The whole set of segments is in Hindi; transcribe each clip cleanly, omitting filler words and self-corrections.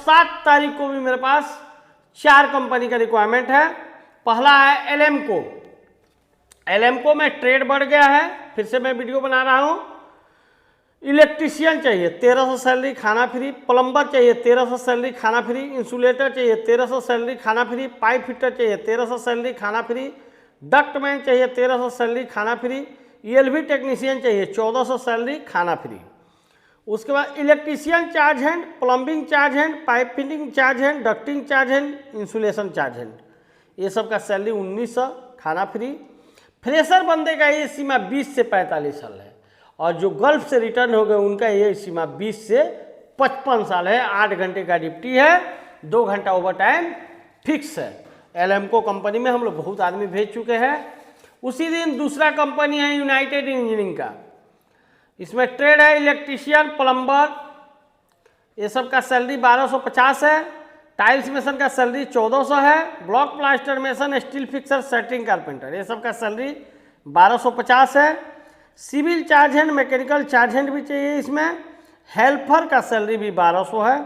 7 तारीख को भी मेरे पास 4 कंपनी का रिक्वायरमेंट है। पहला है एलेम्को। एलेम्को में ट्रेड बढ़ गया है, फिर से मैं वीडियो बना रहा हूँ। इलेक्ट्रीशियन चाहिए 1300 सैलरी खाना फ्री, प्लम्बर चाहिए 1300 सैलरी खाना फ्री, इंसुलेटर चाहिए 1300 सैलरी खाना फ्री, पाइप फिटर चाहिए 1300 सैलरी खाना फ्री, डक्टमैन चाहिए 1300 सैलरी खाना फ्री, ईएलवी टेक्नीशियन चाहिए 1400 सैलरी खाना फ्री। उसके बाद electrician charge hand, plumbing charge hand, pipe fitting charge hand, ducting charge hand, insulation charge hand, ये सब का सैलरी 1900 खाना फ्री। फ्रेशर बंदे का ये सीमा 20 से 45 साल है, और जो गल्फ से रिटर्न हो गए उनका ये सीमा 20 से 55 साल है। 8 घंटे का ड्यूटी है, 2 घंटा ओवर टाइम फिक्स है। एलेम्को कंपनी में हम लोग बहुत आदमी भेज चुके हैं। उसी दिन दूसरा कंपनी है यूनाइटेड इंजीनियरिंग का। इसमें ट्रेड है इलेक्ट्रीशियन, प्लम्बर, ये सब का सैलरी 1250 है। टाइल्स मेसन का सैलरी 1400 है। Block plaster mason, steel fixer, shuttering carpenter, ये सब का सैलरी 1250 है। Civil charge hand, mechanical charge hand भी चाहिए इसमें। हेल्पर का सैलरी भी 1200 है।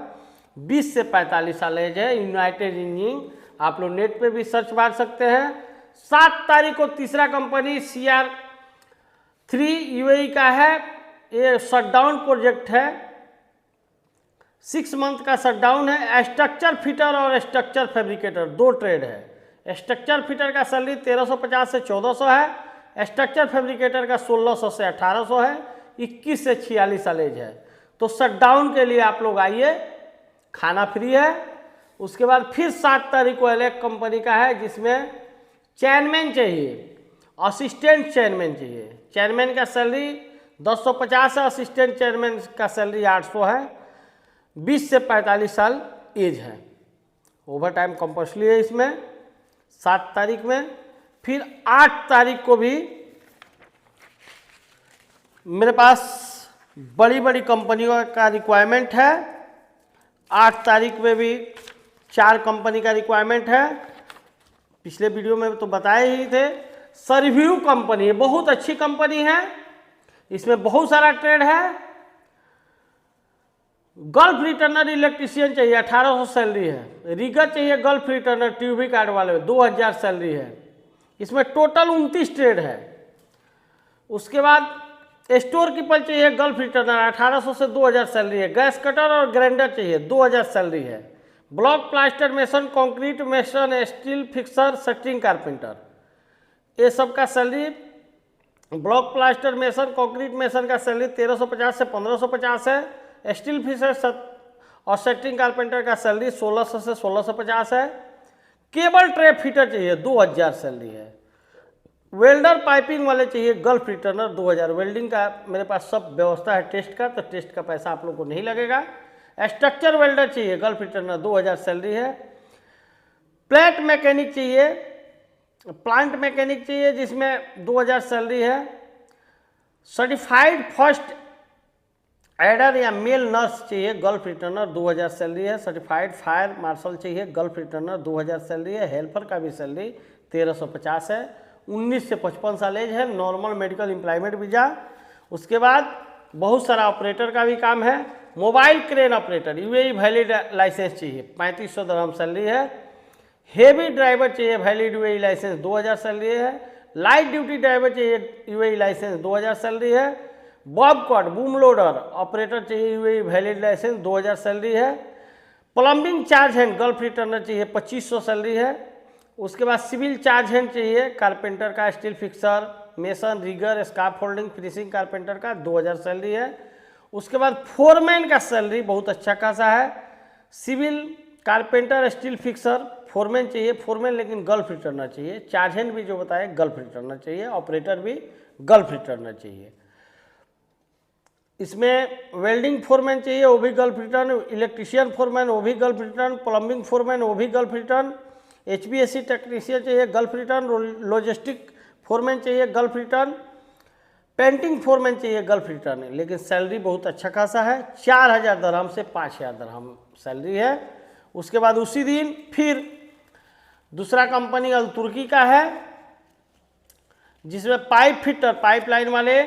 20 से 45 साल एज है। यूनाइटेड इंजीनियरिंग, आप लोग नेट पे भी सर्च मार सकते हैं। 7 तारीख को तीसरा कंपनी CR3 यूएई का है। ये शटडाउन प्रोजेक्ट है, 6 मंथ का शटडाउन है। स्ट्रक्चर फिटर और स्ट्रक्चर फैब्रिकेटर 2 ट्रेड है। स्ट्रक्चर फिटर का सैलरी 1350 से 1400 है। स्ट्रक्चर फैब्रिकेटर का 1600 से 1800 है। 21 से 46 साल एज है। तो शटडाउन के लिए आप लोग आइए, खाना फ्री है। उसके बाद फिर 7 तारीख को एक कंपनी का है जिसमें चेयरमैन चाहिए, असिस्टेंट चेयरमैन चाहिए। चेयरमैन का सैलरी 1050 है, असिस्टेंट चेयरमैन का सैलरी 800 है। 20 से 45 साल एज है। ओवर टाइम कंपल्सरी है इसमें 7 तारीख में। फिर 8 तारीख को भी मेरे पास बड़ी बड़ी कंपनियों का रिक्वायरमेंट है। 8 तारीख में भी 4 कंपनी का रिक्वायरमेंट है। पिछले वीडियो में तो बताए ही थे। सर्व्यू कंपनी है, बहुत अच्छी कंपनी है, इसमें बहुत सारा ट्रेड है। गल्फ रिटर्नर इलेक्ट्रीशियन चाहिए, 1800 सैलरी है। रिगर चाहिए गल्फ रिटर्नर ट्यूबी कार्ड वाले, 2000 सैलरी है। इसमें टोटल 29 ट्रेड है। उसके बाद स्टोर कीपर चाहिए गल्फ रिटर्नर, 1800 से 2000 सैलरी है। गैस कटर और ग्राइंडर चाहिए, 2000 सैलरी है। Block plaster mason, concrete mason, steel fixer, shuttering carpenter, ये सब का salary. Block plaster mason, concrete mason का सैलरी 1350 से 1550 है। स्टील फिक्सर और सेटरिंग कारपेंटर का सैलरी 1600 से 1650 है। केबल ट्रे फिटर चाहिए, 2000 सैलरी है। वेल्डर पाइपिंग वाले चाहिए गल्फ रिटर्नर, 2000। वेल्डिंग का मेरे पास सब व्यवस्था है टेस्ट का, तो टेस्ट का पैसा आप लोग को नहीं लगेगा। स्ट्रक्चर वेल्डर चाहिए गल्फ रिटर्नर, 2000 सैलरी है। प्लेट मैकेनिक चाहिए, प्लांट मैकेनिक चाहिए जिसमें 2000 सैलरी है। सर्टिफाइड फर्स्ट एडर या मेल नर्स चाहिए गल्फ रिटर्नर, 2000 सैलरी है। सर्टिफाइड फायर मार्शल चाहिए गल्फ रिटर्नर, 2000 सैलरी है। हेल्पर का भी सैलरी 1350 है। 19 से 55 साल एज है। Normal medical employment visa. उसके बाद बहुत सारा ऑपरेटर का भी काम है। Mobile crane operator UAE valid licence चाहिए, 3500 दिरहम सैलरी है। हेवी ड्राइवर चाहिए वैलिड यूएई लाइसेंस, 2000 सैलरी है। लाइट ड्यूटी ड्राइवर चाहिए यूएई लाइसेंस, 2000 सैलरी है। Bobcat boom loader operator चाहिए यूएई वैलिड लाइसेंस, 2000 सैलरी है। Plumbing charge hand Gulf returner चाहिए, 2500 सैलरी है। उसके बाद सिविल चार्ज हैंड चाहिए कारपेंटर का, steel fixer, mason, rigger, scaffolding, finishing carpenter का, 2000 सैलरी है। उसके बाद फोरमैन का सैलरी बहुत अच्छा खासा है। Civil carpenter, steel fixer, foreman चाहिए। फोरमैन लेकिन गल्फ रिटर्नर चाहिए। चार्ज हैंड भी जो बताए गल्फ रिटर्नर चाहिए। ऑपरेटर भी गल्फ रिटर्नर चाहिए। इसमें वेल्डिंग फोरमैन चाहिए, वो भी गल्फ रिटर्न। इलेक्ट्रीशियन फोरमैन, वो भी गल्फ रिटर्न। प्लम्बिंग फोरमैन, वो भी गल्फ रिटर्न। HVAC टेक्नीशियन चाहिए गल्फ रिटर्न। लॉजिस्टिक फोरमैन चाहिए गल्फ रिटर्न। पेंटिंग फोरमैन चाहिए गल्फ रिटर्न। लेकिन सैलरी बहुत अच्छा खासा है, 4000 दिरहम से 5000 दिरहम सैलरी है। उसके बाद उसी दिन फिर दूसरा कंपनी अल तुर्की का है जिसमें पाइप फिटर, पाइपलाइन वाले,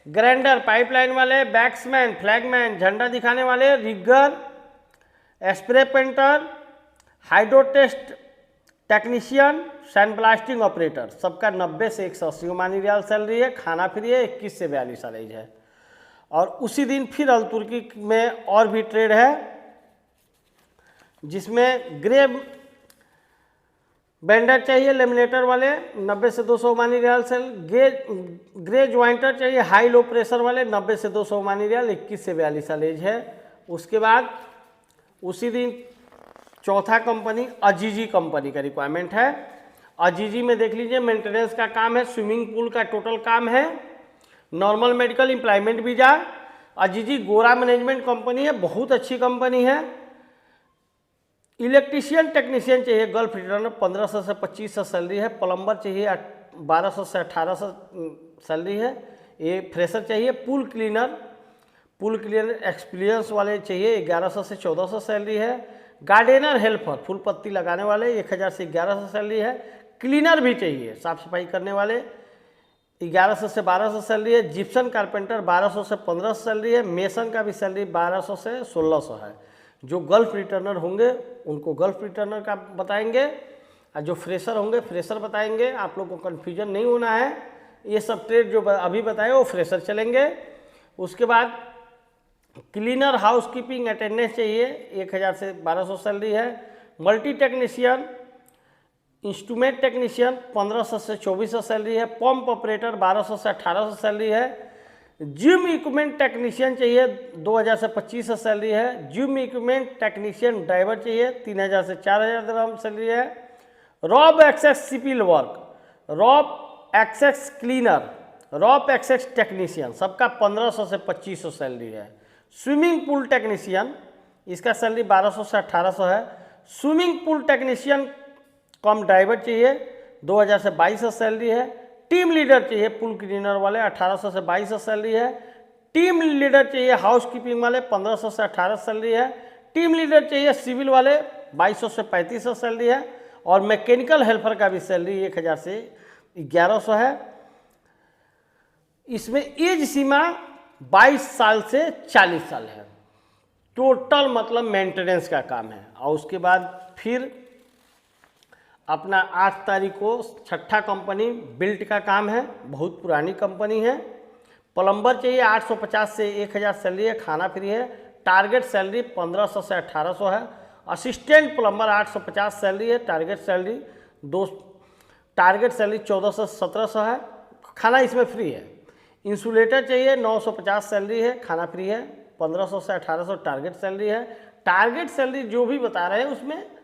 ग्राइंडर, पाइपलाइन वाले, बैक्समैन, फ्लैगमैन, झंडा दिखाने वाले, rigger, spray painter, hydrotest technician, sand blasting operator, सबका 90 से 180 ओमानी रियाल सैलरी है, खाना फ्री है, 21 से 42 साल एज है। और उसी दिन फिर अल तुर्की में और भी ट्रेड है, जिसमें ग्रे बेंडर चाहिए लेमिनेटर वाले 90 से 200 ओमानी रियाल सेल, ग्रे ज्वाइंटर चाहिए हाई लो प्रेशर वाले 90 से 200 ओमानी रियाल, 21 से 42 साल एज है। उसके बाद उसी दिन चौथा कंपनी अजीजी कंपनी का रिक्वायरमेंट है। अजीजी में देख लीजिए मेंटेनेंस का काम है, स्विमिंग पूल का टोटल काम है, नॉर्मल मेडिकल एम्प्लॉयमेंट वीजा। अजीजी गोरा मैनेजमेंट कंपनी है, बहुत अच्छी कंपनी है। इलेक्ट्रीशियन टेक्नीशियन चाहिए गल्फ रिटर्नर 1500 से 2500 सैलरी है, प्लम्बर चाहिए 1200 से 1800 सैलरी है, ये फ्रेशर चाहिए। पूल क्लीनर एक्सपीरियंस वाले चाहिए 1100 से 1400 सैलरी है। गार्डनर हेल्पर फूल पत्ती लगाने वाले 1000 से 1100 सैलरी है। क्लीनर भी चाहिए साफ सफाई करने वाले 1100 से 1200 सैलरी है। जिप्सन कारपेंटर 1200 से 1500 सैलरी है। मेसन का भी सैलरी 1200 से 1600 है। जो गल्फ रिटर्नर होंगे उनको गल्फ रिटर्नर का बताएंगे और जो फ्रेशर होंगे फ्रेशर बताएंगे। आप लोग को कन्फ्यूजन नहीं होना है, ये सब ट्रेड जो अभी बताए वो फ्रेशर चलेंगे। उसके बाद क्लीनर हाउसकीपिंग अटेंडेंस चाहिए 1000 से 1200 सैलरी है। मल्टी टेक्नीशियन इंस्ट्रूमेंट टेक्नीशियन 1500 से 2400 सैलरी है। पंप ऑपरेटर 1200 से 1800 सैलरी है। जिम इक्विपमेंट टेक्नीशियन चाहिए 2000 से 2500 सैलरी है। जिम इक्विपमेंट टेक्नीशियन ड्राइवर चाहिए 3000 से 4000 दिरहम सैलरी है। Rope access civil work, rope access cleaner, rope access technician सबका 1500 से 2500 सैलरी है। स्विमिंग पूल टेक्नीशियन इसका सैलरी 1200 से 1800 है। Swimming pool technician cum driver चाहिए 2000 से 2200 सैलरी है। टीम लीडर चाहिए पूल क्लीनर वाले 1800 से 2200 सैलरी है। टीम लीडर चाहिए हाउसकीपिंग वाले 1500 से 1800 सैलरी है। टीम लीडर चाहिए सिविल वाले 2200 से 3500 सैलरी है। और मैकेनिकल हेल्पर का भी सैलरी 1000 से 1100 है। इसमें एज सीमा 22 साल से 40 साल है। टोटल मतलब मेंटेनेंस का काम है। और उसके बाद फिर अपना 8 तारीख को छठा कंपनी बिल्ट का काम है, बहुत पुरानी कंपनी है। प्लम्बर चाहिए 850 से 1000 सैलरी है, खाना फ्री है। टारगेट सैलरी 1500 से 1800 है। असिस्टेंट प्लम्बर 850 सैलरी है, टारगेट सैलरी 1400 से 1700 है, खाना इसमें फ्री है। इंसुलेटर चाहिए 950 सैलरी है, खाना फ्री है। 1500 से 1800 टारगेट सैलरी है। टारगेट सैलरी जो भी बता रहे हैं उसमें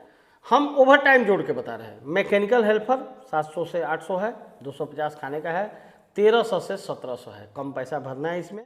हम ओवर टाइम जोड़ के बता रहे हैं। मैकेनिकल हेल्पर 700 से 800 है, 250 खाने का है। 1300 से 1700 है, कम पैसा भरना है इसमें।